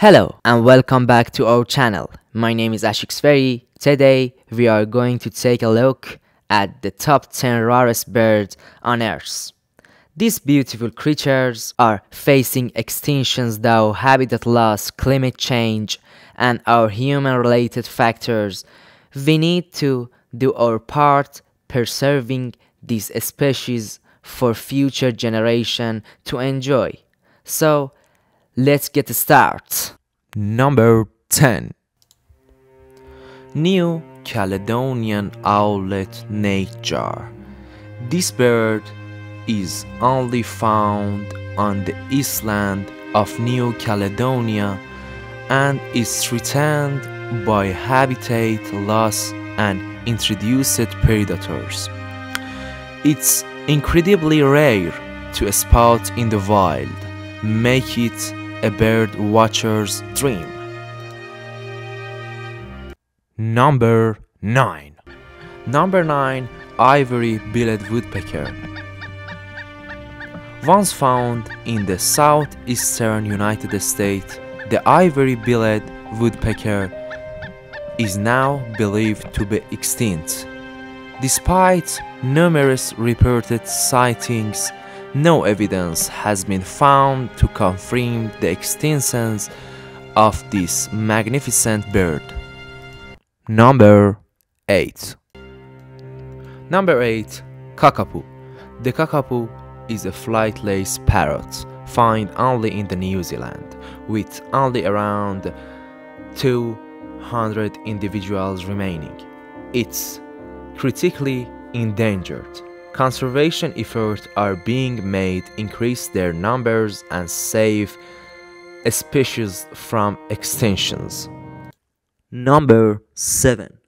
Hello and welcome back to our channel. My name is AshXFeri. Today we are going to take a look at the top 10 rarest birds on Earth. These beautiful creatures are facing extinctions due to habitat loss, climate change, and our human-related factors. We need to do our part preserving these species for future generation to enjoy. So let's get started. Number 10. New Caledonian owlet nightjar. This bird is only found on the island of New Caledonia and is threatened by habitat loss and introduced predators. It's incredibly rare to spot in the wild, make it a bird watcher's dream. Number 9. Number 9. Ivory-billed woodpecker. Once found in the southeastern United States, the ivory-billed woodpecker is now believed to be extinct. Despite numerous reported sightings, no evidence has been found to confirm the existence of this magnificent bird. Number 8. Number 8. Kakapo. The kakapo is a flightless parrot found only in New Zealand, with only around 200 individuals remaining. It's critically endangered. Conservation efforts are being made to increase their numbers and save species from extinctions. Number 7.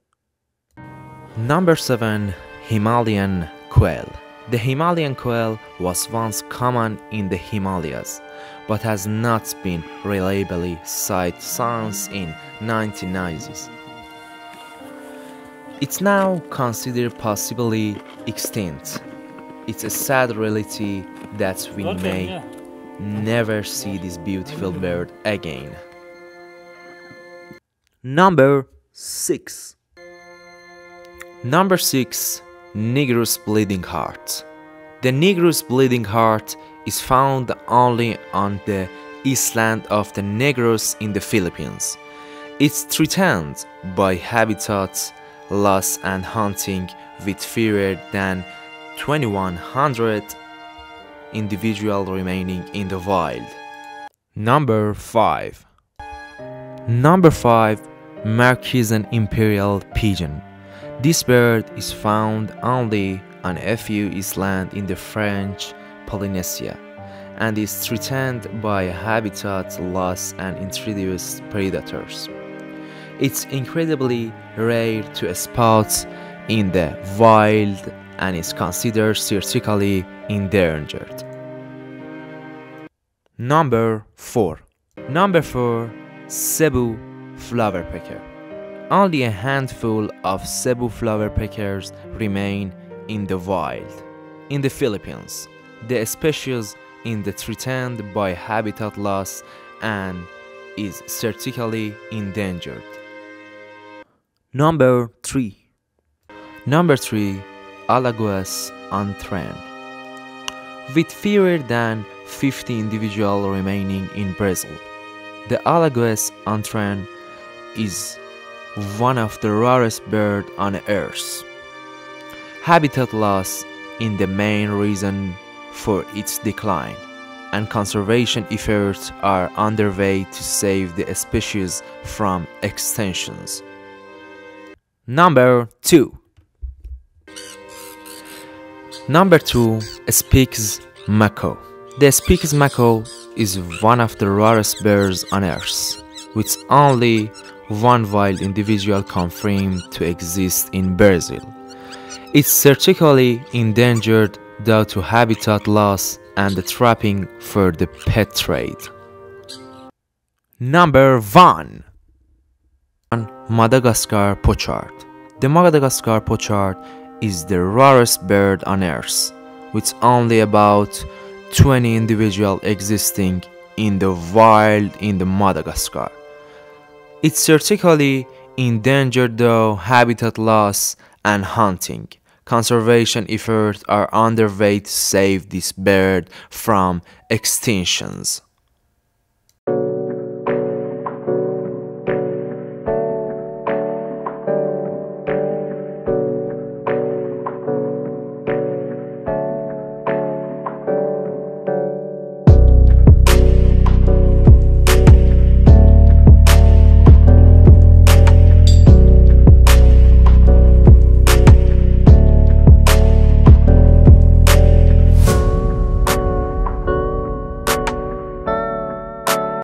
Number 7. Himalayan quail. The Himalayan quail was once common in the Himalayas, but has not been reliably sighted since in 1990s. It's now considered possibly extinct. It's a sad reality that we may never see this beautiful bird again. Number 6. Number 6. Negrous bleeding heart. The Negrous bleeding heart is found only on the island of the Negros in the Philippines. It's threatened by habitat loss and hunting, with fewer than 2,100 individuals remaining in the wild. Number 5. Number 5. Marquesan imperial pigeon. This bird is found only on a few islands in the French Polynesia and is threatened by habitat loss and introduced predators. It's incredibly rare to spot in the wild and is considered critically endangered. Number 4. Number 4. Cebu flowerpecker. Only a handful of Cebu flowerpeckers remain in the wild. In the Philippines, the species is threatened by habitat loss and is critically endangered. Number 3. Number 3. Alagoas anthrene. With fewer than 50 individuals remaining in Brazil, the Alagoas anthrene is one of the rarest birds on Earth. Habitat loss is the main reason for its decline, and conservation efforts are underway to save the species from extinctions. Number 2. Number 2. Spix macaw. The Spix macaw is one of the rarest birds on Earth, with only one wild individual confirmed to exist in Brazil. It's critically endangered due to habitat loss and the trapping for the pet trade. Number 1. Madagascar pochard. The Madagascar pochard is the rarest bird on Earth, with only about 20 individuals existing in the wild in the Madagascar. It's critically endangered though habitat loss and hunting. Conservation efforts are underway to save this bird from extinctions.